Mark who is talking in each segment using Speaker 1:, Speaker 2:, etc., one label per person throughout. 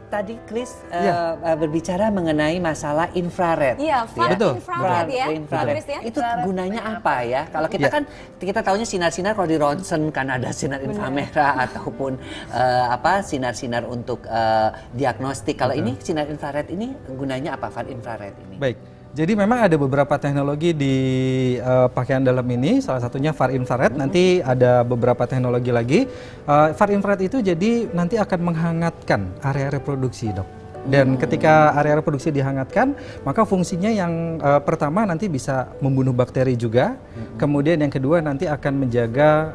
Speaker 1: tadi Chris berbicara mengenai masalah infrared.
Speaker 2: Iya,
Speaker 1: betul.
Speaker 2: Infrared ya.
Speaker 1: Infrared. Itu gunanya apa ya? Kalau kita kan kita tahunya sinar-sinar kalau di ronsen kan ada sinar inframerah ataupun sinar-sinar untuk diagnostik. Kalau ini sinar infrared ini gunanya apa, far infrared ini?
Speaker 3: Baik. Jadi memang ada beberapa teknologi di pakaian dalam ini, salah satunya far infrared, nanti ada beberapa teknologi lagi. Far infrared itu jadi nanti akan menghangatkan area reproduksi, Dok. Dan ketika area reproduksi dihangatkan, maka fungsinya yang pertama nanti bisa membunuh bakteri juga. Kemudian yang kedua nanti akan menjaga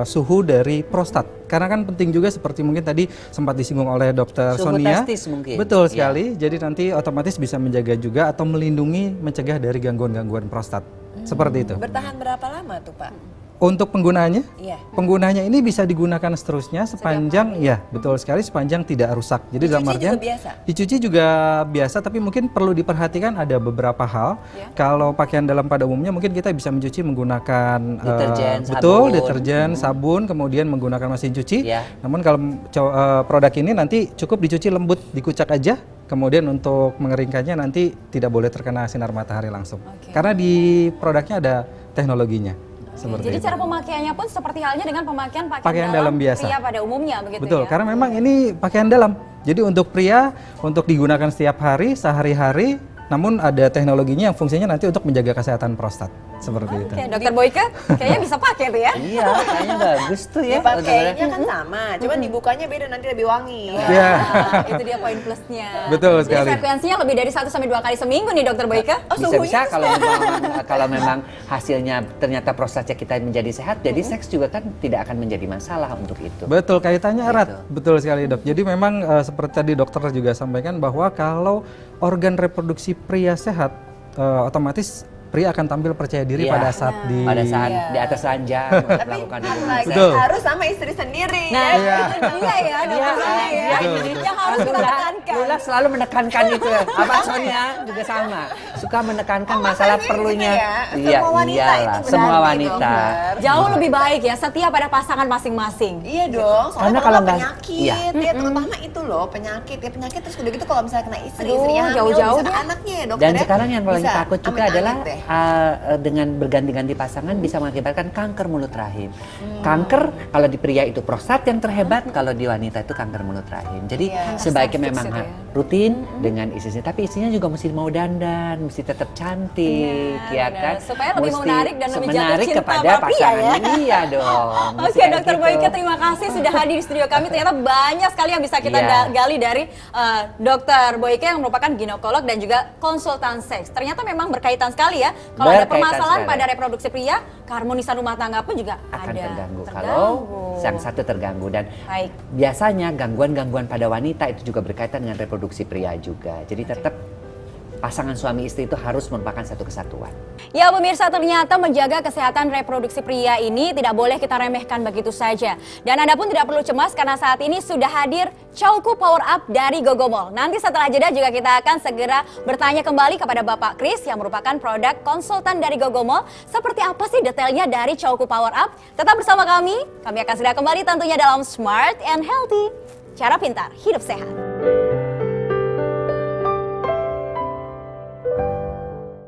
Speaker 3: suhu dari prostat. Karena kan penting juga seperti mungkin tadi sempat disinggung oleh Dokter Sonia.
Speaker 1: Testis mungkin.
Speaker 3: Betul sekali. Jadi nanti otomatis bisa menjaga juga atau melindungi, mencegah dari gangguan-gangguan prostat. Seperti itu.
Speaker 4: Bertahan berapa lama tuh, Pak?
Speaker 3: Untuk penggunaannya,
Speaker 4: penggunaannya
Speaker 3: ini bisa digunakan seterusnya sepanjang, betul sekali, sepanjang tidak rusak. Jadi dalam artian dicuci juga biasa, tapi mungkin perlu diperhatikan ada beberapa hal. Kalau pakaian dalam pada umumnya mungkin kita bisa mencuci menggunakan deterjen, sabun, kemudian menggunakan mesin cuci. Namun kalau produk ini nanti cukup dicuci lembut, dikucak aja. Kemudian untuk mengeringkannya nanti tidak boleh terkena sinar matahari langsung. Karena di produknya ada teknologinya.
Speaker 2: Jadi cara pemakaiannya pun seperti halnya dengan pemakaian
Speaker 3: pakaian dalam biasa.
Speaker 2: Pria pada umumnya begitu.
Speaker 3: Betul, karena memang ini pakaian dalam. Jadi untuk pria, untuk digunakan setiap hari, sehari-hari, namun ada teknologinya yang fungsinya nanti untuk menjaga kesehatan prostat. Seperti itu.
Speaker 2: Dokter Boyke kayaknya bisa pakai tuh ya.
Speaker 1: Iya, kayaknya bagus tuh ya.
Speaker 4: Pakainya kan sama, cuman dibukanya beda, nanti lebih wangi.
Speaker 2: Itu dia poin plusnya.
Speaker 3: Betul sekali.
Speaker 2: Jadi frekuensinya lebih dari 1 sampai 2 kali seminggu nih Dokter Boyke.
Speaker 1: Bisa kalau memang hasilnya ternyata prostatnya kita menjadi sehat, jadi seks juga kan tidak akan menjadi masalah untuk itu.
Speaker 3: Betul, kaitannya erat. Betul sekali, Dok. Jadi memang seperti tadi dokter juga sampaikan bahwa kalau organ reproduksi pria sehat, otomatis pria akan tampil percaya diri pada saat di
Speaker 1: atas ranjang melakukan hubungan
Speaker 4: seks. Harus sama istri sendiri.
Speaker 2: Nah, itu dia ya, yang harus kita tekankan.
Speaker 1: Lula selalu menekankan itu. Apa Sonia juga sama. Suka menekankan masalah perlunya. Semua wanita.
Speaker 2: Jauh lebih baik ya, setia pada pasangan masing-masing.
Speaker 4: Iya dong,
Speaker 1: soalnya kalau
Speaker 4: penyakit, terutama itu loh, penyakit terus udah gitu kalau misalnya kena istrinya hamil,
Speaker 2: jauh-jauh
Speaker 4: bisa anaknya ya, Dokter.
Speaker 1: Dan sekarang yang paling takut juga adalah dengan berganti-ganti pasangan bisa mengakibatkan kanker mulut rahim. Kanker kalau di pria itu prostat yang terhebat, kalau di wanita itu kanker mulut rahim. Jadi sebaiknya memang rutin dengan istrinya, tapi istrinya juga mesti mau dandan, mesti tetap cantik, ya kan?
Speaker 2: Supaya lebih menarik dan lebih jatuh cinta
Speaker 1: kepada pasangan. Iya dong.
Speaker 2: Oke, Dokter Boyke, terima kasih sudah hadir di studio kami. Ternyata banyak sekali yang bisa kita gali dari Dokter Boyke yang merupakan ginekolog dan juga konsultan seks. Ternyata memang berkaitan sekali ya. Kalau ada permasalahan pada reproduksi pria, keharmonisan rumah tangga pun juga
Speaker 1: akan terganggu. Kalau yang satu terganggu. Dan biasanya gangguan-gangguan pada wanita itu juga berkaitan dengan reproduksi pria juga. Jadi tetap pasangan suami istri itu harus merupakan satu kesatuan.
Speaker 2: Ya pemirsa, ternyata menjaga kesehatan reproduksi pria ini tidak boleh kita remehkan begitu saja. Dan Anda pun tidak perlu cemas karena saat ini sudah hadir Chowku Power Up dari Gogomall. Nanti setelah jeda juga kita akan segera bertanya kembali kepada Bapak Chris yang merupakan produk konsultan dari Gogomall. Seperti apa sih detailnya dari Chowku Power Up? Tetap bersama kami akan segera kembali tentunya dalam Smart and Healthy. Cara pintar, hidup sehat.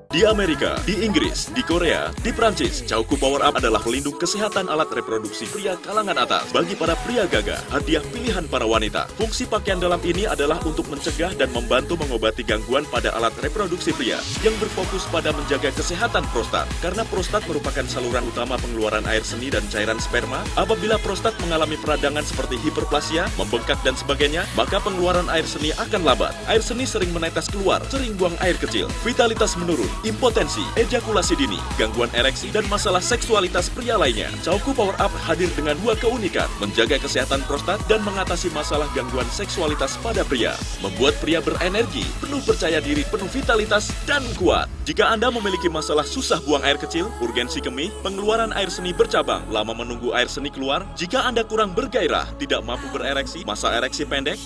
Speaker 5: Di Amerika, di Inggris, di Korea, di Prancis, Chowku Power Up adalah pelindung kesehatan alat reproduksi pria kalangan atas. Bagi para pria gagah, hadiah pilihan para wanita. Fungsi pakaian dalam ini adalah untuk mencegah dan membantu mengobati gangguan pada alat reproduksi pria yang berfokus pada menjaga kesehatan prostat. Karena prostat merupakan saluran utama pengeluaran air seni dan cairan sperma, apabila prostat mengalami peradangan seperti hiperplasia, membengkak dan sebagainya, maka pengeluaran air seni akan lambat. Air seni sering menetes keluar, sering buang air kecil, vitalitas menurun, impotensi, ejakulasi dini, gangguan ereksi, dan masalah seksualitas pria lainnya. Chowku Power Up hadir dengan 2 keunikan, menjaga kesehatan prostat dan mengatasi masalah gangguan seksualitas pada pria. Membuat pria berenergi, penuh percaya diri, penuh vitalitas, dan kuat. Jika Anda memiliki masalah susah buang air kecil, urgensi kemih, pengeluaran air seni bercabang, lama menunggu air seni keluar, jika Anda kurang bergairah, tidak mampu berereksi, masa ereksi pendek,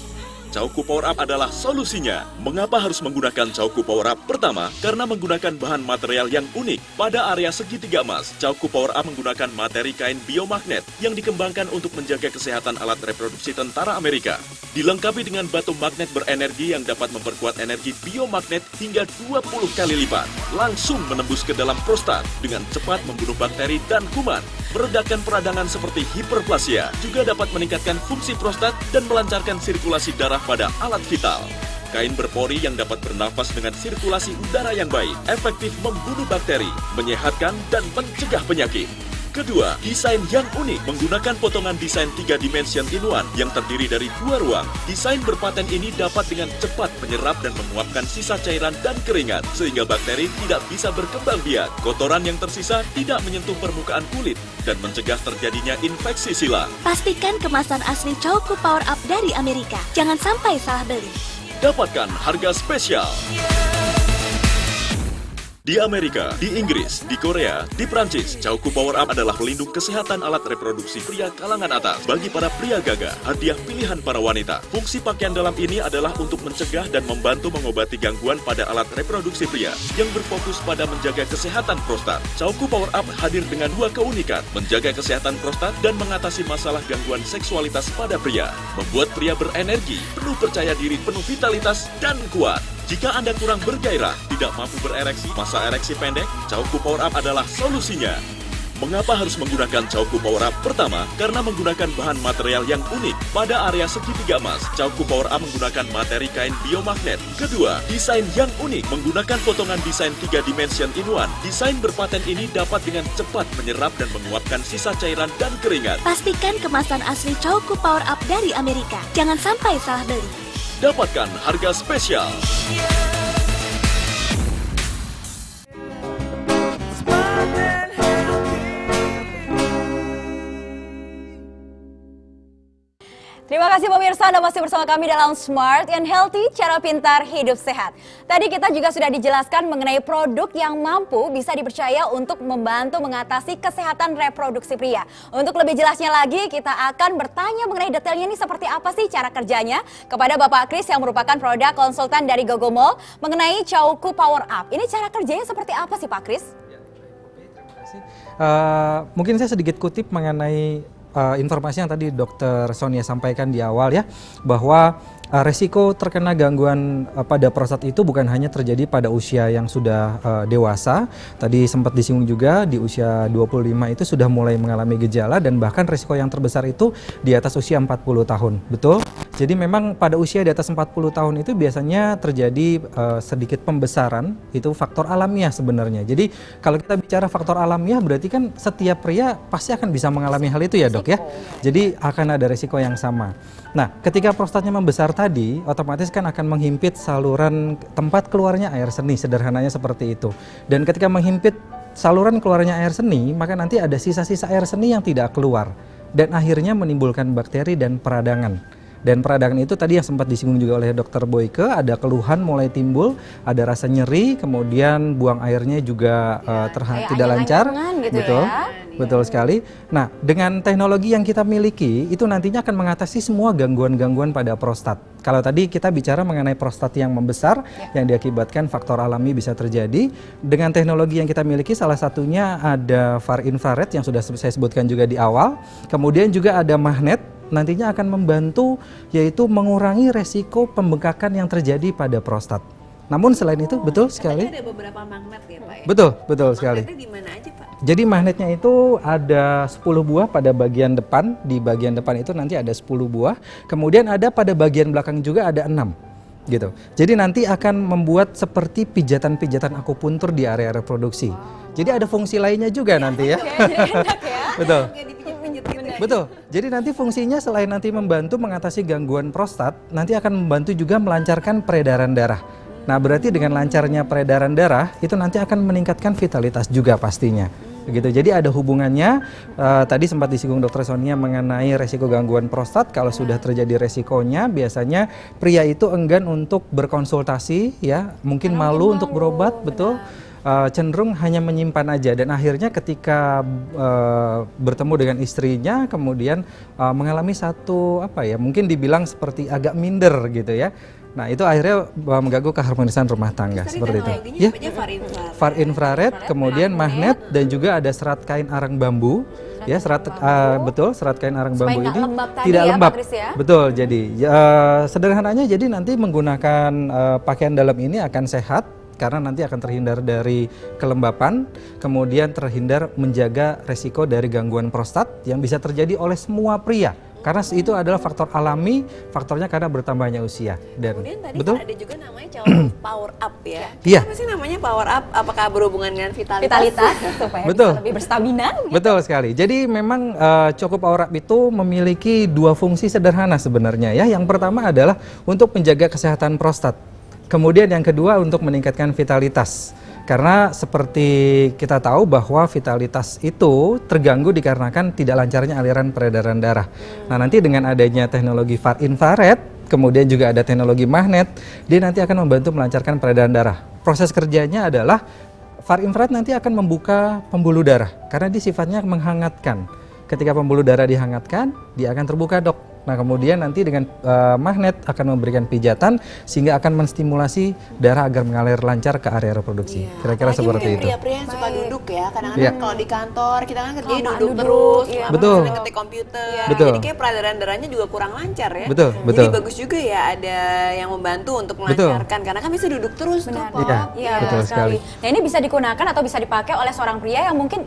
Speaker 5: Cauku Power Up adalah solusinya. Mengapa harus menggunakan Cauku Power Up? Pertama, karena menggunakan bahan material yang unik. Pada area segitiga emas, Cauku Power Up menggunakan materi kain biomagnet yang dikembangkan untuk menjaga kesehatan alat reproduksi tentara Amerika. Dilengkapi dengan batu magnet berenergi yang dapat memperkuat energi biomagnet hingga 20 kali lipat. Langsung menembus ke dalam prostat dengan cepat membunuh bakteri dan kuman. Meredakan peradangan seperti hiperplasia. Juga dapat meningkatkan fungsi prostat dan melancarkan sirkulasi darah pada alat vital. Kain berpori yang dapat bernafas dengan sirkulasi udara yang baik, efektif membunuh bakteri, menyehatkan, dan mencegah penyakit. Kedua, desain yang unik menggunakan potongan desain 3 dimension in one yang terdiri dari 2 ruang. Desain berpaten ini dapat dengan cepat menyerap dan menguapkan sisa cairan dan keringat, sehingga bakteri tidak bisa berkembang biak. Kotoran yang tersisa tidak menyentuh permukaan kulit dan mencegah terjadinya infeksi silang.
Speaker 6: Pastikan kemasan asli Cauku Power Up dari Amerika. Jangan sampai salah beli.
Speaker 5: Dapatkan harga spesial. Di Amerika, di Inggris, di Korea, di Prancis, Cauku Power Up adalah pelindung kesehatan alat reproduksi pria kalangan atas. Bagi para pria gagah, hadiah pilihan para wanita. Fungsi pakaian dalam ini adalah untuk mencegah dan membantu mengobati gangguan pada alat reproduksi pria yang berfokus pada menjaga kesehatan prostat. Cauku Power Up hadir dengan 2 keunikan, menjaga kesehatan prostat dan mengatasi masalah gangguan seksualitas pada pria. Membuat pria berenergi, penuh percaya diri, penuh vitalitas, dan kuat. Jika Anda kurang bergairah, tidak mampu berereksi, masa ereksi pendek, Cauku Power Up adalah solusinya. Mengapa harus menggunakan Cauku Power Up? Pertama, karena menggunakan bahan material yang unik. Pada area segitiga emas, Cauku Power Up menggunakan materi kain biomagnet. Kedua, desain yang unik menggunakan potongan desain 3 dimension in one. Desain berpaten ini dapat dengan cepat menyerap dan menguapkan sisa cairan dan keringat.
Speaker 6: Pastikan kemasan asli Cauku Power Up dari Amerika. Jangan sampai salah beli.
Speaker 5: Dapatkan harga spesial.
Speaker 2: Terima kasih pemirsa, Anda masih bersama kami dalam Smart and Healthy, cara pintar hidup sehat. Tadi kita juga sudah dijelaskan mengenai produk yang mampu bisa dipercaya untuk membantu mengatasi kesehatan reproduksi pria. Untuk lebih jelasnya lagi, kita akan bertanya mengenai detailnya ini seperti apa sih cara kerjanya kepada Bapak Kris yang merupakan produk konsultan dari Gogomol mengenai Cauku Power Up. Ini cara kerjanya seperti apa sih Pak Kris?
Speaker 3: Mungkin saya sedikit kutip mengenai informasi yang tadi Dr. Sonia sampaikan di awal ya, bahwa resiko terkena gangguan pada prostat itu bukan hanya terjadi pada usia yang sudah dewasa. Tadi sempat disinggung juga di usia 25 itu sudah mulai mengalami gejala, dan bahkan resiko yang terbesar itu di atas usia 40 tahun. Betul? Jadi memang pada usia di atas 40 tahun itu biasanya terjadi sedikit pembesaran, itu faktor alamiah sebenarnya. Jadi kalau kita bicara faktor alamiah berarti kan setiap pria pasti akan bisa mengalami hal itu ya dok ya. Jadi akan ada resiko yang sama. Nah ketika prostatnya membesar tadi, otomatis kan akan menghimpit saluran tempat keluarnya air seni, sederhananya seperti itu. Dan ketika menghimpit saluran keluarnya air seni, maka nanti ada sisa-sisa air seni yang tidak keluar. Dan akhirnya menimbulkan bakteri dan peradangan. Dan peradangan itu tadi yang sempat disinggung juga oleh Dr. Boyke, ada keluhan mulai timbul, ada rasa nyeri, kemudian buang airnya juga tidak lancar.
Speaker 2: Gitu
Speaker 3: betul,
Speaker 2: ya.
Speaker 3: betul sekali. Nah, dengan teknologi yang kita miliki, itu nantinya akan mengatasi semua gangguan-gangguan pada prostat. Kalau tadi kita bicara mengenai prostat yang membesar, yang diakibatkan faktor alami bisa terjadi, dengan teknologi yang kita miliki salah satunya ada far infrared yang sudah saya sebutkan juga di awal, kemudian juga ada magnet, nantinya akan membantu yaitu mengurangi resiko pembengkakan yang terjadi pada prostat. Namun selain itu betul sekali.
Speaker 4: Ada beberapa magnet ya Pak ya?
Speaker 3: Betul sekali.
Speaker 4: Magnetnya di mana aja Pak?
Speaker 3: Jadi magnetnya itu ada 10 buah pada bagian depan. Di bagian depan itu nanti ada 10 buah. Kemudian ada pada bagian belakang juga ada 6. Gitu. Jadi nanti akan membuat seperti pijatan-pijatan akupuntur di area reproduksi. Jadi ada fungsi lainnya juga nanti ya.
Speaker 2: Enak ya.
Speaker 3: Betul.
Speaker 4: Kayak dipijit-pijit gitu ya?
Speaker 3: Betul. Jadi nanti fungsinya selain nanti membantu mengatasi gangguan prostat, nanti akan membantu juga melancarkan peredaran darah. Nah, berarti dengan lancarnya peredaran darah itu nanti akan meningkatkan vitalitas juga pastinya. Begitu. Jadi ada hubungannya. Tadi sempat disinggung Dr. Sonia mengenai resiko gangguan prostat. Kalau sudah terjadi resikonya, biasanya pria itu enggan untuk berkonsultasi, ya, mungkin malu untuk berobat, betul. cenderung hanya menyimpan aja, dan akhirnya ketika bertemu dengan istrinya kemudian mengalami satu apa ya, mungkin dibilang seperti agak minder gitu ya. Nah, itu akhirnya mengganggu keharmonisan rumah tangga seperti itu. Ya, far infrared, kemudian magnet, dan juga ada serat kain arang bambu. Ya, serat betul, serat kain arang bambu ini tidak lembab. Ya? Betul. Jadi sederhananya, jadi nanti menggunakan pakaian dalam ini akan sehat karena nanti akan terhindar dari kelembapan, kemudian terhindar menjaga resiko dari gangguan prostat yang bisa terjadi oleh semua pria. Karena itu adalah faktor alami, faktornya karena bertambahnya usia. Dan
Speaker 4: kemudian tadi
Speaker 3: betul?
Speaker 4: Ada juga namanya Cauku Power Up ya.
Speaker 3: Iya.
Speaker 4: Apa sih namanya Power Up? Apakah berhubungan dengan vitalitas?
Speaker 2: Supaya
Speaker 3: betul.
Speaker 2: bisa lebih berstamina. Gitu.
Speaker 3: Betul sekali. Jadi memang Cauku Power Up itu memiliki dua fungsi sederhana sebenarnya ya. Yang pertama adalah untuk menjaga kesehatan prostat. Kemudian yang kedua untuk meningkatkan vitalitas. Karena seperti kita tahu bahwa vitalitas itu terganggu dikarenakan tidak lancarnya aliran peredaran darah. Nah, nanti dengan adanya teknologi far infrared, kemudian juga ada teknologi magnet, dia nanti akan membantu melancarkan peredaran darah. Proses kerjanya adalah far infrared nanti akan membuka pembuluh darah karena dia sifatnya menghangatkan. Ketika pembuluh darah dihangatkan, dia akan terbuka, Dok. Nah, kemudian nanti dengan magnet akan memberikan pijatan sehingga akan menstimulasi darah agar mengalir lancar ke area reproduksi. Kira-kira seperti itu.
Speaker 4: Pria-pria yang suka duduk ya, kadang-kadang kalau di kantor kita kan kerjanya duduk terus,
Speaker 3: betul.
Speaker 4: ngetik komputer,
Speaker 3: betul.
Speaker 4: Jadi kayak peredaran darahnya juga kurang lancar ya.
Speaker 3: Betul.
Speaker 4: Jadi bagus juga ya ada yang membantu untuk melancarkan, karena kan bisa duduk terus.
Speaker 2: Benar.
Speaker 4: Tuh,
Speaker 2: Iya,
Speaker 3: betul sekali.
Speaker 2: Nah, ini bisa digunakan atau bisa dipakai oleh seorang pria yang mungkin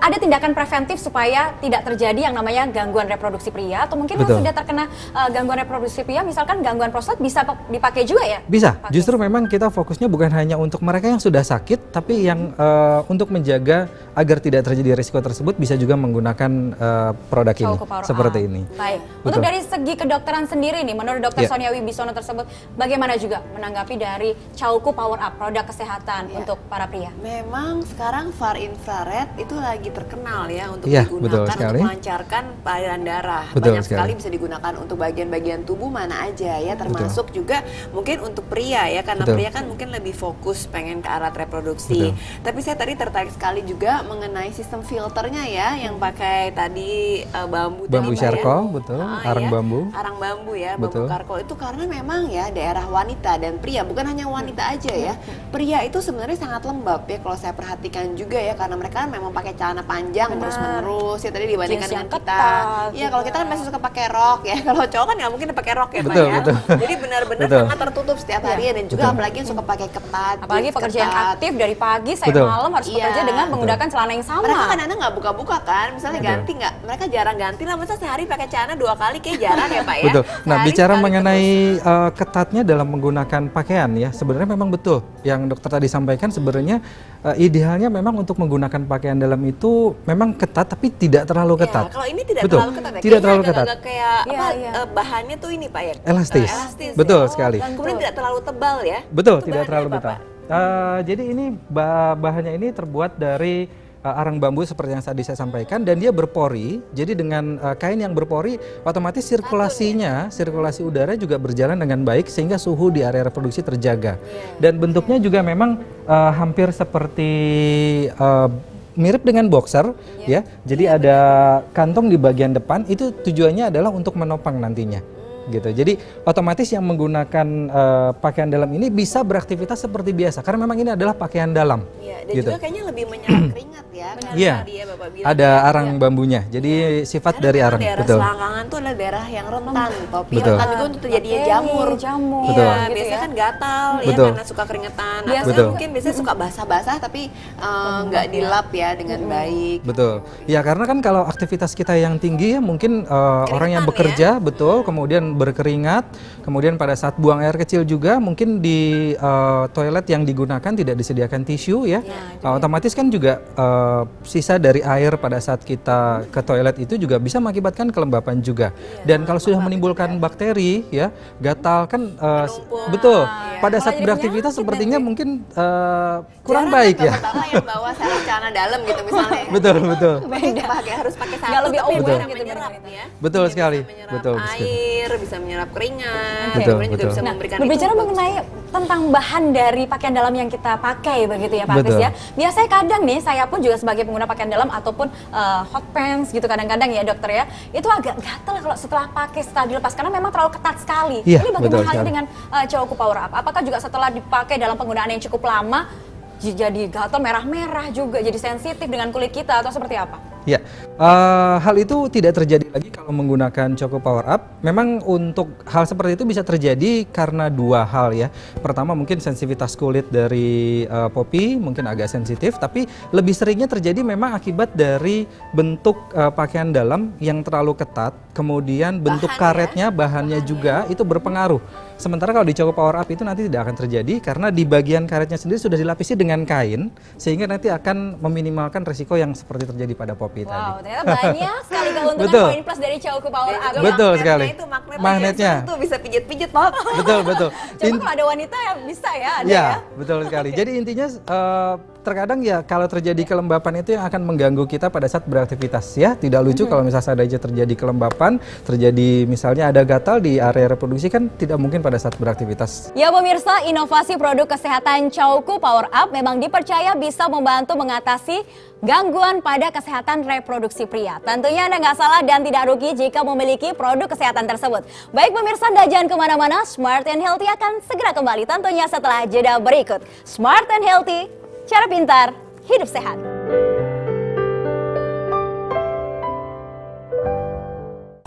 Speaker 2: ada tindakan preventif supaya tidak terjadi yang namanya gangguan reproduksi pria, atau mungkin yang sudah terkena gangguan reproduksi pria, misalkan gangguan prostat, bisa dipakai juga ya?
Speaker 3: Bisa. Justru memang kita fokusnya bukan hanya untuk mereka yang sudah sakit, tapi yang untuk menjaga agar tidak terjadi risiko tersebut bisa juga menggunakan produk ini seperti ini.
Speaker 2: Baik. Untuk dari segi kedokteran sendiri nih, menurut Dr. Sonia Wibisono tersebut, bagaimana juga menanggapi dari Cauku Power Up, produk kesehatan untuk para pria?
Speaker 4: Memang sekarang far infrared itu lagi terkenal ya untuk
Speaker 3: betul
Speaker 4: digunakan
Speaker 3: sekali.
Speaker 4: untuk melancarkan peredaran darah.
Speaker 3: Betul
Speaker 4: Banyak sekali bisa digunakan untuk bagian-bagian tubuh mana aja ya, termasuk juga mungkin untuk pria ya, karena pria kan mungkin lebih fokus pengen ke alat reproduksi. Tapi saya tadi tertarik sekali juga mengenai sistem filternya ya, yang pakai tadi bambu
Speaker 3: charcoal, betul, arang bambu.
Speaker 4: Arang bambu ya, bambu charcoal itu karena memang ya daerah wanita dan pria, bukan hanya wanita aja ya. Pria itu sebenarnya sangat lembab ya kalau saya perhatikan juga ya, karena mereka memang pakai celana panjang terus-menerus ya, tadi dibandingkan dengan kita. Iya, kalau kita kan masih suka pakai rok ya. Kalau cowok kan nggak mungkin pakai rok ya, Pak ya. Jadi benar-benar sangat tertutup setiap hari dan juga apalagi yang suka pakai ketat.
Speaker 2: Apalagi pekerja yang aktif dari pagi sampai malam harus bekerja dengan menggunakan celana yang sama.
Speaker 4: Mereka kadang-kadang nggak buka-buka kan, misalnya ganti nggak, mereka jarang ganti lah, masa sehari pakai celana 2 kali kayak jarang ya Pak ya.
Speaker 3: Betul. Nah, bicara mengenai ketatnya dalam menggunakan pakaian ya, sebenarnya memang betul yang dokter tadi sampaikan. Sebenarnya idealnya memang untuk menggunakan pakaian dalam itu memang ketat tapi tidak terlalu ketat.
Speaker 4: Kalau ini tidak
Speaker 3: betul.
Speaker 4: terlalu ketat ya.
Speaker 3: Tidak terlalu ketat.
Speaker 4: Agak kayak bahannya tuh ini Pak ya.
Speaker 3: Elastis.
Speaker 4: ya.
Speaker 3: Betul sekali.
Speaker 4: Dan kemudian tidak terlalu tebal ya.
Speaker 3: Betul,
Speaker 4: itu
Speaker 3: tidak terlalu
Speaker 4: apa,
Speaker 3: tebal. Jadi ini bahannya ini terbuat dari arang bambu seperti yang tadi saya sampaikan, dan dia berpori. Jadi dengan kain yang berpori, otomatis sirkulasi udara juga berjalan dengan baik sehingga suhu di area reproduksi terjaga. Dan bentuknya juga memang hampir seperti mirip dengan boxer ya. Jadi ada kantong di bagian depan, itu tujuannya adalah untuk menopang nantinya. Gitu. Jadi otomatis yang menggunakan pakaian dalam ini bisa beraktivitas seperti biasa karena memang ini adalah pakaian dalam.
Speaker 4: Dan juga kayaknya lebih menyerap keringat ya.
Speaker 3: Iya. Ada arang bambunya. Jadi sifat dari arang.
Speaker 4: Daerah selangkangan tuh adalah daerah yang rentan, topi rentan juga untuk terjadinya jamur.
Speaker 2: Betul.
Speaker 4: Iya, biasanya kan gatal ya karena suka keringetan. Biasanya mungkin suka basah-basah tapi nggak dilap ya dengan baik.
Speaker 3: Betul. Ya karena kan kalau aktivitas kita yang tinggi ya mungkin orang yang bekerja betul, kemudian berkeringat, kemudian pada saat buang air kecil juga mungkin di toilet yang digunakan tidak disediakan tisu ya, otomatis kan juga sisa dari air pada saat kita ke toilet itu juga bisa mengakibatkan kelembapan juga. Dan kalau sudah menimbulkan bakteri ya, gatal kan betul. Pada saat beraktivitas sepertinya mungkin kurang baik ya.
Speaker 4: Pertama yang bawa sarung celana dalam gitu misalnya.
Speaker 3: Betul.
Speaker 4: Harus pakai sarung.
Speaker 2: Nggak lebih aware
Speaker 4: gitu menyerap ya.
Speaker 3: Betul sekali.
Speaker 4: Betul. Air bisa menyerap keringat.
Speaker 3: Betul.
Speaker 4: Kemudian juga bisa memberikan
Speaker 2: berbicara mengenai tentang bahan dari pakaian dalam yang kita pakai begitu ya Pak Kris ya. Biasanya kadang nih saya pun juga sebagai pengguna pakaian dalam ataupun hot pants gitu kadang-kadang ya dokter ya, itu agak gatel kalau setelah pakai setelah dilepas karena memang terlalu ketat sekali. Ini bagaimana halnya dengan Chowku Power Up? Apakah juga setelah dipakai dalam penggunaan yang cukup lama jadi gatel merah-merah juga, jadi sensitif dengan kulit kita atau seperti apa?
Speaker 3: Ya, hal itu tidak terjadi lagi kalau menggunakan Chowku Power Up. Memang untuk hal seperti itu bisa terjadi karena dua hal ya. Pertama mungkin sensitivitas kulit dari Poppy mungkin agak sensitif, tapi lebih seringnya terjadi memang akibat dari bentuk pakaian dalam yang terlalu ketat, kemudian bentuk karetnya, bahannya juga itu berpengaruh. Sementara kalau di Chowku Power Up itu nanti tidak akan terjadi karena di bagian karetnya sendiri sudah dilapisi dengan kain, sehingga nanti akan meminimalkan resiko yang seperti terjadi pada Poppy tadi.
Speaker 2: Wow, ternyata banyak sekali keuntungan poin plus dari Chowku Power Up.
Speaker 3: Betul sekali.
Speaker 4: Itu
Speaker 3: magnetnya
Speaker 4: tuh bisa pijit-pijit, Pop.
Speaker 3: Betul.
Speaker 2: Coba kalau ada wanita ya bisa ya, ada
Speaker 3: ya. Betul sekali. Jadi intinya terkadang ya kalau terjadi kelembapan itu yang akan mengganggu kita pada saat beraktivitas ya. Tidak lucu kalau misalnya saja terjadi kelembapan, terjadi misalnya ada gatal di area reproduksi kan tidak mungkin pada saat beraktivitas.
Speaker 2: Ya pemirsa, inovasi produk kesehatan Chowku Power Up memang dipercaya bisa membantu mengatasi gangguan pada kesehatan reproduksi pria. Tentunya Anda nggak salah dan tidak rugi jika memiliki produk kesehatan tersebut. Baik pemirsa, Anda jangan kemana-mana, Smart and Healthy akan segera kembali tentunya setelah jeda berikut. Smart and Healthy, cara pintar, hidup sehat.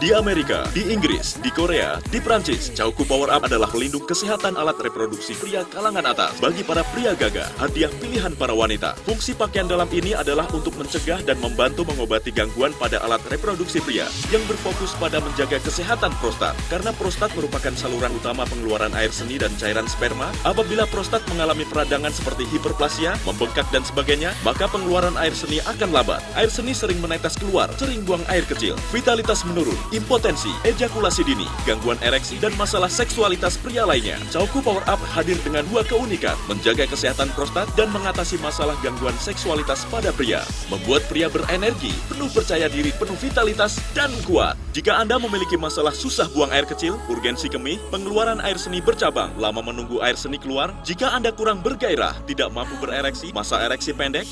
Speaker 5: Di Amerika, di Inggris, di Korea, di Prancis, Chowku Power Up adalah pelindung kesehatan alat reproduksi pria kalangan atas. Bagi para pria gagah, hadiah pilihan para wanita. Fungsi pakaian dalam ini adalah untuk mencegah dan membantu mengobati gangguan pada alat reproduksi pria yang berfokus pada menjaga kesehatan prostat. Karena prostat merupakan saluran utama pengeluaran air seni dan cairan sperma, apabila prostat mengalami peradangan seperti hiperplasia, membengkak dan sebagainya, maka pengeluaran air seni akan lambat. Air seni sering menetes keluar, sering buang air kecil, vitalitas menurun, impotensi, ejakulasi dini, gangguan ereksi, dan masalah seksualitas pria lainnya. Chowku Power Up hadir dengan dua keunikan, menjaga kesehatan prostat dan mengatasi masalah gangguan seksualitas pada pria. Membuat pria berenergi, penuh percaya diri, penuh vitalitas, dan kuat. Jika Anda memiliki masalah susah buang air kecil, urgensi kemih, pengeluaran air seni bercabang, lama menunggu air seni keluar, jika Anda kurang bergairah, tidak mampu berereksi, masa ereksi pendek,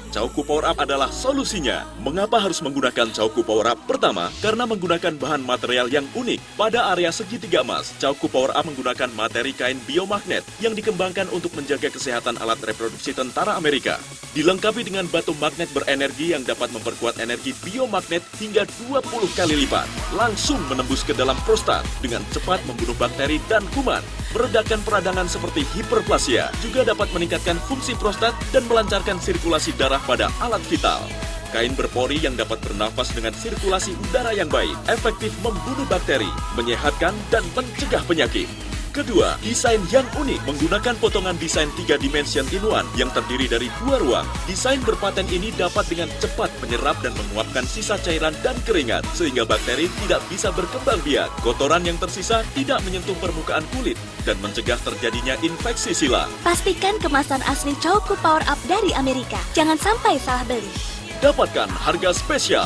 Speaker 5: Chowku Power Up adalah solusinya. Mengapa harus menggunakan Chowku Power Up? Pertama, karena menggunakan bahan material yang unik. Pada area segitiga emas, Chowku Power Up menggunakan materi kain biomagnet yang dikembangkan untuk menjaga kesehatan alat reproduksi tentara Amerika. Dilengkapi dengan batu magnet berenergi yang dapat memperkuat energi biomagnet hingga 20 kali lipat. Langsung menembus ke dalam prostat dengan cepat membunuh bakteri dan kuman. Meredakan peradangan seperti hiperplasia. Juga dapat meningkatkan fungsi prostat dan melancarkan sirkulasi darah pada alat vital. Kain berpori yang dapat bernafas dengan sirkulasi udara yang baik, efektif membunuh bakteri, menyehatkan dan mencegah penyakit. Kedua, desain yang unik menggunakan potongan desain 3 dimension in-one yang terdiri dari 2 ruang. Desain berpaten ini dapat dengan cepat menyerap dan menguapkan sisa cairan dan keringat, sehingga bakteri tidak bisa berkembang biak. Kotoran yang tersisa tidak menyentuh permukaan kulit dan mencegah terjadinya infeksi silang.
Speaker 6: Pastikan kemasan asli Chowku Power Up dari Amerika. Jangan sampai salah beli.
Speaker 5: Dapatkan harga spesial.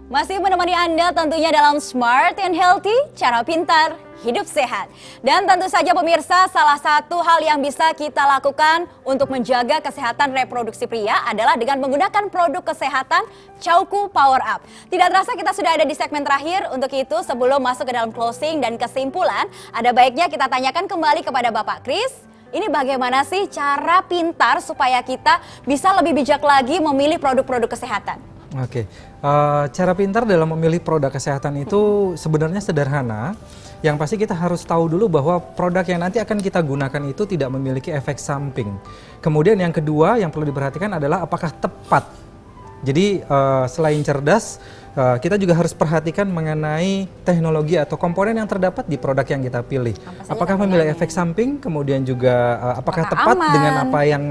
Speaker 2: Masih menemani Anda tentunya dalam Smart and Healthy, cara pintar, hidup sehat. Dan tentu saja pemirsa, salah satu hal yang bisa kita lakukan untuk menjaga kesehatan reproduksi pria adalah dengan menggunakan produk kesehatan Chowku Power Up. Tidak terasa kita sudah ada di segmen terakhir. Untuk itu sebelum masuk ke dalam closing dan kesimpulan, ada baiknya kita tanyakan kembali kepada Bapak Kris. Ini bagaimana sih cara pintar supaya kita bisa lebih bijak lagi memilih produk-produk kesehatan?
Speaker 3: Oke, cara pintar dalam memilih produk kesehatan itu sebenarnya sederhana. Yang pasti kita harus tahu dulu bahwa produk yang nanti akan kita gunakan itu tidak memiliki efek samping. Kemudian yang kedua yang perlu diperhatikan adalah apakah tepat. Jadi selain cerdas, kita juga harus perhatikan mengenai teknologi atau komponen yang terdapat di produk yang kita pilih. Apakah memiliki efek samping, kemudian juga apakah tepat
Speaker 2: aman
Speaker 3: dengan apa yang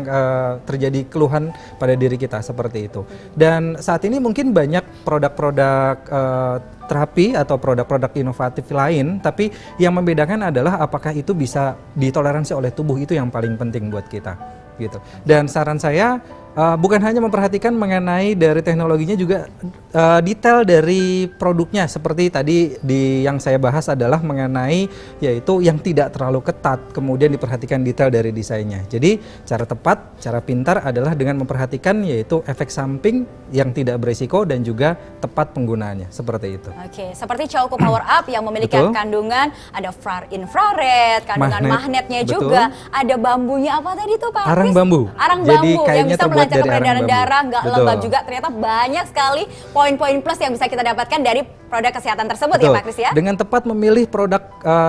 Speaker 3: terjadi keluhan pada diri kita, seperti itu. Dan saat ini mungkin banyak produk-produk terapi atau produk-produk inovatif lain, tapi yang membedakan adalah apakah itu bisa ditoleransi oleh tubuh, itu yang paling penting buat kita. Gitu. Dan saran saya, bukan hanya memperhatikan mengenai dari teknologinya, juga detail dari produknya. Seperti tadi yang saya bahas adalah mengenai yaitu yang tidak terlalu ketat, kemudian diperhatikan detail dari desainnya. Jadi cara tepat, cara pintar adalah dengan memperhatikan yaitu efek samping yang tidak berisiko dan juga tepat penggunaannya, seperti itu.
Speaker 2: Oke, seperti Chowku Power Up yang memiliki kandungan ada infrared, kandungan magnetnya juga, ada bambunya apa tadi tuh Pak?
Speaker 3: Arang bambu.
Speaker 2: Arang
Speaker 3: Jadi
Speaker 2: bambu yang bisa melancarkan peredaran darah, nggak lembab juga. Ternyata banyak sekali poin-poin plus yang bisa kita dapatkan dari produk kesehatan tersebut.
Speaker 3: Betul.
Speaker 2: Ya Pak Kris ya.
Speaker 3: Dengan tepat memilih produk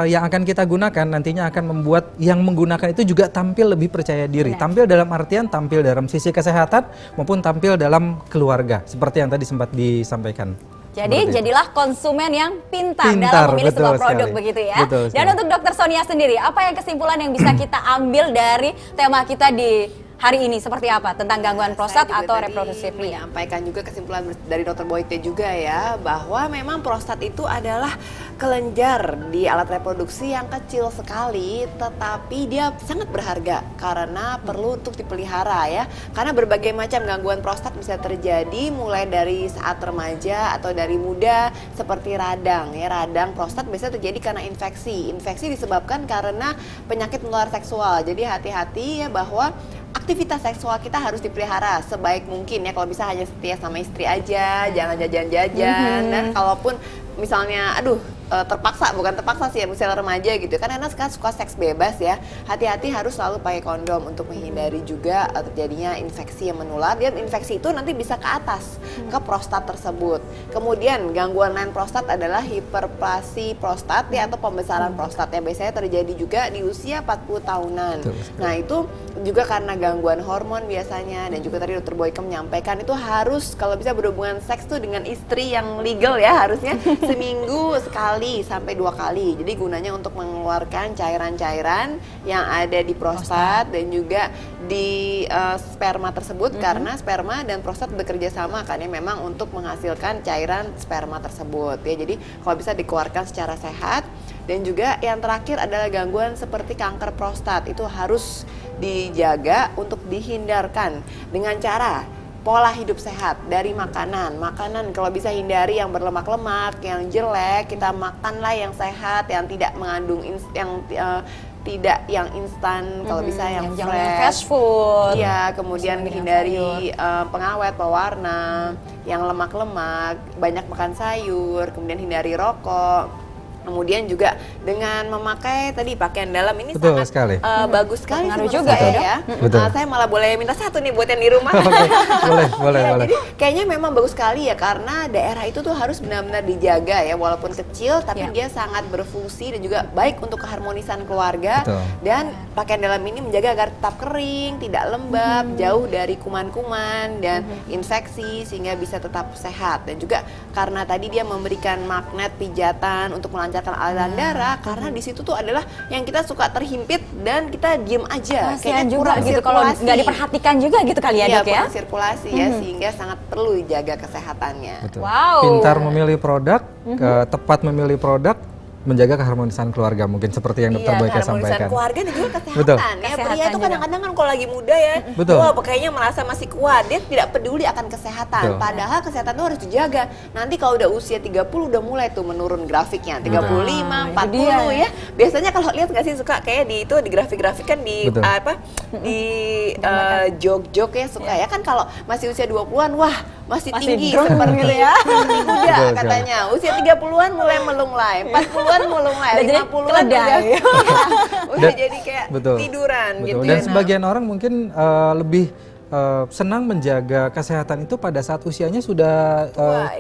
Speaker 3: yang akan kita gunakan, nantinya akan membuat yang menggunakan itu juga tampil lebih percaya diri. Benar. Tampil dalam artian tampil dalam sisi kesehatan maupun tampil dalam keluarga, seperti yang tadi sempat disampaikan.
Speaker 2: Jadi jadilah konsumen yang pintar dalam memilih sebuah produk begitu ya. Dan untuk Dokter Sonia sendiri, apa yang kesimpulan yang bisa kita ambil dari tema kita di hari ini seperti apa tentang gangguan prostat atau reproduksi pria?
Speaker 4: Menyampaikan juga kesimpulan dari Dr. Boyke juga ya, bahwa memang prostat itu adalah kelenjar di alat reproduksi yang kecil sekali, tetapi dia sangat berharga karena perlu untuk dipelihara ya. Karena berbagai macam gangguan prostat bisa terjadi mulai dari saat remaja atau dari muda, seperti radang ya. Radang prostat bisa terjadi karena infeksi. Infeksi disebabkan karena penyakit menular seksual. Jadi hati-hati ya bahwa aktivitas seksual kita harus dipelihara sebaik mungkin ya. Kalau bisa hanya setia sama istri aja, jangan jajan-jajan. Dan kalaupun misalnya terpaksa, bukan terpaksa sih ya, misalnya remaja gitu kan, karena sekarang suka seks bebas ya, hati-hati harus selalu pakai kondom untuk menghindari juga terjadinya infeksi yang menular, dan infeksi itu nanti bisa ke atas ke prostat tersebut. Kemudian gangguan lain prostat adalah hiperplasi prostat ya, atau pembesaran prostat yang biasanya terjadi juga di usia 40 tahunan. Nah itu juga karena gangguan hormon biasanya, dan juga tadi Dr. Boyke menyampaikan itu harus kalau bisa berhubungan seks tuh dengan istri yang legal ya, harusnya seminggu sekali sampai 2 kali. Jadi gunanya untuk mengeluarkan cairan-cairan yang ada di prostat dan juga di sperma tersebut, karena sperma dan prostat bekerja sama kan ya, memang untuk menghasilkan cairan sperma tersebut ya. Jadi kalau bisa dikeluarkan secara sehat. Dan juga yang terakhir adalah gangguan seperti kanker prostat, itu harus dijaga untuk dihindarkan dengan cara pola hidup sehat dari makanan. Makanan kalau bisa hindari yang berlemak-lemak, yang jelek, kita makanlah yang sehat, yang tidak mengandung tidak yang instan, kalau bisa yang
Speaker 2: fast food.
Speaker 4: Iya, kemudian hindari pengawet, pewarna, yang lemak-lemak, banyak makan sayur, kemudian hindari rokok. Kemudian juga dengan memakai tadi pakaian dalam ini sangat bagus sekali
Speaker 2: juga ya.
Speaker 4: Saya malah boleh minta satu nih buat yang di rumah.
Speaker 3: boleh.
Speaker 4: Jadi kayaknya memang bagus sekali ya, karena daerah itu tuh harus benar-benar dijaga ya, walaupun kecil tapi dia sangat berfungsi dan juga baik untuk keharmonisan keluarga. Dan pakaian dalam ini menjaga agar tetap kering, tidak lembab, jauh dari kuman-kuman dan infeksi, sehingga bisa tetap sehat. Dan juga karena tadi dia memberikan magnet pijatan untuk melancarkan aliran darah, karena di situ tuh adalah yang kita suka terhimpit dan kita diem aja,
Speaker 2: kayaknya juga gitu kalau nggak diperhatikan juga gitu kali ya, Dok ya.
Speaker 4: Kurang sirkulasi ya, sehingga sangat perlu dijaga kesehatannya.
Speaker 2: Wow.
Speaker 3: Pintar memilih produk, tepat memilih produk, menjaga keharmonisan keluarga, mungkin seperti yang Dr. Boyke sampaikan.
Speaker 4: Keharmonisan keluarga dan juga kesehatan ya. Pria itu kadang-kadang kan kalau lagi muda ya, wah kayaknya merasa masih kuat, dia tidak peduli akan kesehatan. Padahal kesehatan itu harus dijaga. Nanti kalau udah usia 30 udah mulai tuh menurun grafiknya, 35, 40 ya. Biasanya kalau lihat nggak sih, suka kayak di grafik-grafik kan di jog-jog ya, suka ya kan, kalau masih usia 20-an wah masih tinggi seperti
Speaker 2: ya.
Speaker 4: Kuda katanya. Usia 30-an mulai melunglai, 40-an mulai, 50-an udah jadi kayak tiduran gitu.
Speaker 3: Dan sebagian orang mungkin lebih senang menjaga kesehatan itu pada saat usianya sudah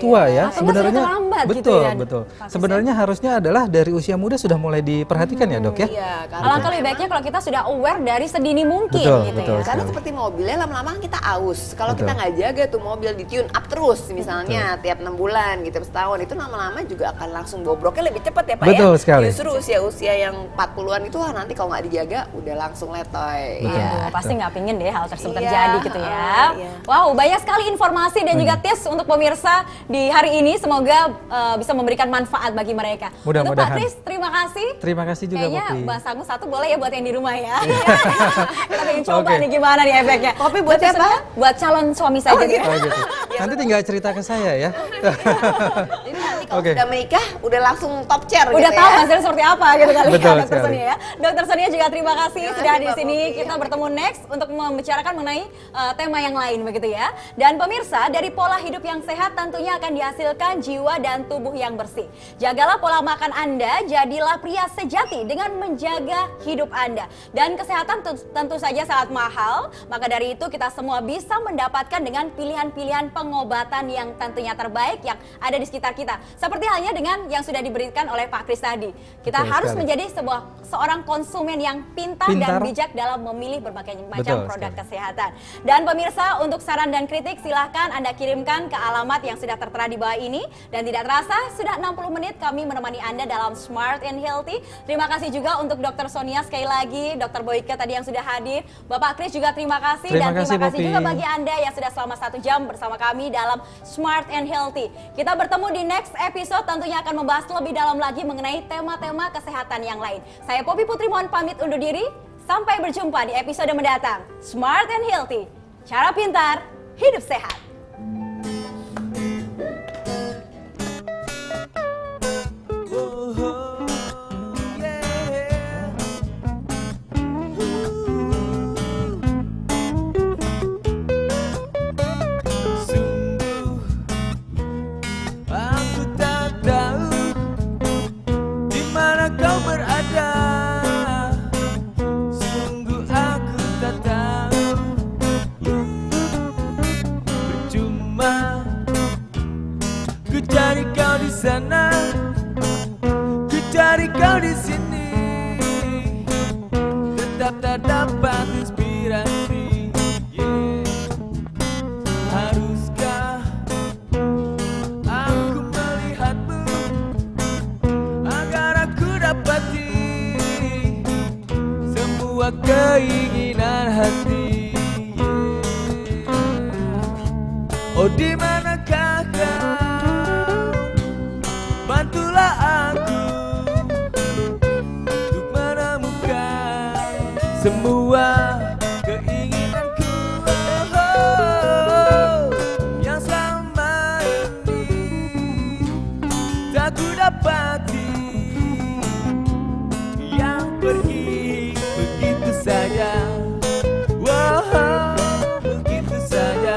Speaker 3: tua ya.
Speaker 2: Sebenarnya
Speaker 3: betul. Sebenarnya harusnya adalah dari usia muda sudah mulai diperhatikan ya, Dok ya.
Speaker 4: Iya,
Speaker 2: alangkah lebih baiknya kalau kita sudah aware dari sedini mungkin gitu ya.
Speaker 4: Karena seperti mobilnya lama-lama kita aus. Kalau kita nggak jaga tuh mobil di tune up terus misalnya tiap 6 bulan gitu, setahun, itu lama-lama juga akan langsung bobroknya lebih cepat ya Pak
Speaker 3: ya. Sekali.
Speaker 4: Justru usia-usia yang 40-an itu nanti kalau nggak dijaga udah langsung letoy.
Speaker 2: Iya, pasti nggak pingin deh hal tersebut terjadi gitu ya. Wow, banyak sekali informasi dan juga tips untuk pemirsa di hari ini. Semoga bisa memberikan manfaat bagi mereka. Untuk Pak Kris, terima kasih.
Speaker 3: Terima kasih juga,
Speaker 2: Kayaknya
Speaker 3: Poppy.
Speaker 2: Mbak Sangu satu boleh ya buat yang di rumah ya. Kita pengen coba nih gimana nih efeknya.
Speaker 4: Kopi buat siapa?
Speaker 2: Buat calon suami saja gitu.
Speaker 3: Oh gitu. Nanti tinggal cerita ke saya ya.
Speaker 4: Jadi nanti kalau sudah menikah, udah langsung top chair
Speaker 2: Udah
Speaker 4: gitu
Speaker 2: tahu
Speaker 4: ya.
Speaker 2: hasilnya seperti apa gitu kali
Speaker 3: Betul
Speaker 2: ya, Dokter
Speaker 3: sekali.
Speaker 2: Sonia ya. Dokter Sonia juga terima kasih sudah di
Speaker 4: Mbak
Speaker 2: sini.
Speaker 4: Poppy.
Speaker 2: Kita bertemu next untuk membicarakan mengenai tema yang lain begitu ya. Dan pemirsa, dari pola hidup yang sehat tentunya akan dihasilkan jiwa dan tubuh yang bersih. Jagalah pola makan Anda, jadilah pria sejati dengan menjaga hidup Anda. Dan kesehatan tentu saja sangat mahal, maka dari itu kita semua bisa mendapatkan dengan pilihan-pilihan pengobatan yang tentunya terbaik yang ada di sekitar kita. Seperti halnya dengan yang sudah diberikan oleh Pak Kris tadi. Kita
Speaker 3: Betul
Speaker 2: harus
Speaker 3: sekali.
Speaker 2: menjadi seorang konsumen yang pintar dan bijak dalam memilih berbagai macam
Speaker 3: Betul
Speaker 2: produk
Speaker 3: sekali.
Speaker 2: kesehatan. Dan pemirsa, untuk saran dan kritik silahkan Anda kirimkan ke alamat yang sudah tertera di bawah ini. Dan tidak terasa, sudah 60 menit kami menemani Anda dalam Smart and Healthy. Terima kasih juga untuk Dr. Sonia sekali lagi, Dr. Boyke tadi yang sudah hadir. Bapak Kris juga terima kasih.
Speaker 3: Terima
Speaker 2: Dan terima kasih
Speaker 3: kasih,
Speaker 2: juga
Speaker 3: Poppy.
Speaker 2: bagi Anda yang sudah selama 1 jam bersama kami dalam Smart and Healthy. Kita bertemu di next episode, tentunya akan membahas lebih dalam lagi mengenai tema-tema kesehatan yang lain. Saya Poppy Putri mohon pamit undur diri. Sampai berjumpa di episode mendatang. Smart and Healthy, cara pintar, hidup sehat.
Speaker 7: Sungguh aku tak tahu di mana kau berada. Sungguh aku tak tahu. Percuma ku cari kau di sana, ku cari kau di sini, tetap tak dapat inspirasi. Haruskah aku melihatmu agar aku dapati semua keinginan hati. Oh, di manakah kau? Bantulah aku untuk menemukan semua keinginanku, yang selama ini tak ku dapati, yang pergi begitu saja. Begitu saja.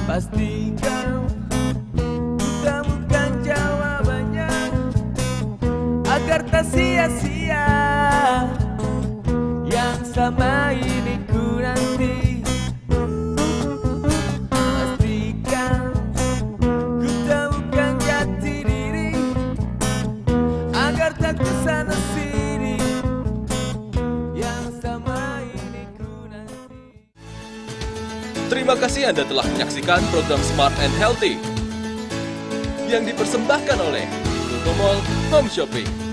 Speaker 7: Pastikan ku temukan jawabannya agar tak sia-sia yang sama ini ku nanti. Pastikan ku temukan jati diri agar tak kesana sini yang sama ini ku nanti.
Speaker 5: Terima kasih Anda telah menyaksikan program Smart and Healthy yang dipersembahkan oleh GoGoMall Home Shopping.